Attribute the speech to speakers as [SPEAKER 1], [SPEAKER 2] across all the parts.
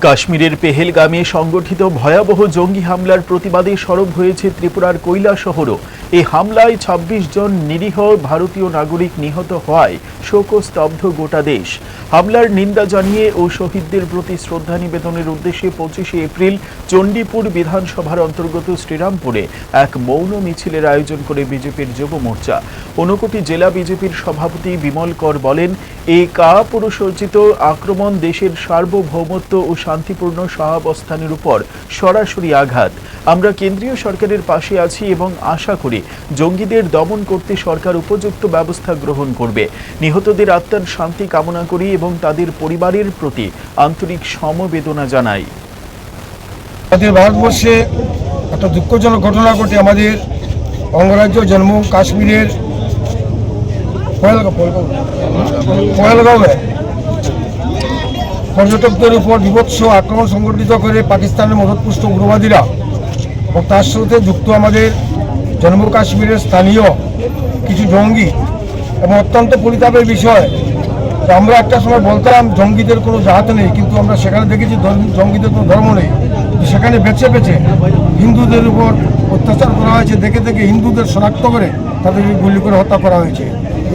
[SPEAKER 1] কাশ্মীরের পেহেলগামে সংগঠিত ভয়াবহ জঙ্গি হামলার প্রতিবাদে সরব হয়েছে ত্রিপুরার কৈলাসহরও। এই হামলায় ২৬ জন নিরীহ ভারতীয় নাগরিক নিহত হওয়ায় শোকস্তব্ধ গোটা দেশ। হামলার নিন্দা জানিয়ে ও শহীদদের প্রতি শ্রদ্ধা নিবেদনের উদ্দেশ্যে ২৫শে এপ্রিল চণ্ডীপুর বিধানসভার অন্তর্গত শ্রীরামপুরে এক মৌন মিছিলের আয়োজন করে বিজেপির যুব মোর্চা। ঊনকোটি জেলা বিজেপির সভাপতি বিমল কর বলেন, এই কাপুরুষোচিত আক্রমণ দেশের সার্বভৌমত্ব ও শান্তিপূর্ণ সহাবস্থানের উপর সরাসরি আঘাত। আমরা কেন্দ্রীয় সরকারের পাশে আছি এবং আশা করি জঙ্গিদের দমন করতে সরকার উপযুক্ত ব্যবস্থা গ্রহণ করবে। নিহতদের আত্মার শান্তি কামনা করি এবং তাদের পরিবারের প্রতি আন্তরিক সমবেদনা জানাই।
[SPEAKER 2] আমাদের ভারতবর্ষে একটা দুঃখজনক ঘটনা ঘটে আমাদের অঙ্গরাজ্য জম্মু কাশ্মীরের পহেলগাঁওয়ে পর্যটকদের উপর বীভৎস আক্রমণ সংগঠিত করে পাকিস্তানের মদতপুষ্ট উগ্রবাদীরা ও তার সাথে যুক্ত আমাদের জম্মু কাশ্মীরের স্থানীয় কিছু জঙ্গি। এবং অত্যন্ত পরিতাপের বিষয়, আমরা একটা সময় বলতাম জঙ্গিদের কোনো জাত নেই, কিন্তু আমরা সেখানে দেখেছি জঙ্গিদের কোনো ধর্ম নেই। সেখানে বেছে বেছে হিন্দুদের উপর অত্যাচার করা হয়েছে, দেখে দেখে হিন্দুদের শনাক্ত করে তাদেরকে গুলি করে হত্যা করা হয়েছে।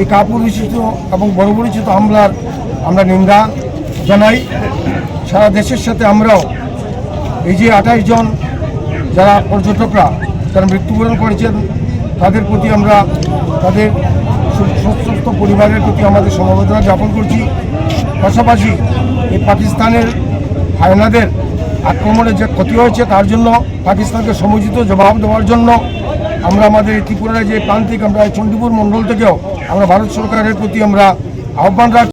[SPEAKER 2] এই কাপুরুষিত এবং বর্বরিচিত হামলার আমরা নিন্দা জানাই। সারা দেশের সাথে আমরাও এই যে ২৮ জন যারা পর্যটকরা যারা মৃত্যুবরণ করেছেন তাদের প্রতি আমরা তাদের সমস্ত পরিবারের প্রতি আমাদের সমবেদনা জ্ঞাপন করছি। পাশাপাশি এই পাকিস্তানের হায়নাদের আক্রমণে যে ক্ষতি হয়েছে তার জন্য পাকিস্তানকে সমুচিত জবাব দেওয়ার জন্য আমরা আমাদের ত্রিপুরার যে প্রান্তিক আমরা চণ্ডীপুর মণ্ডল থেকেও আমরা ভারত সরকারের প্রতি আমরা আহ্বান রাখছি।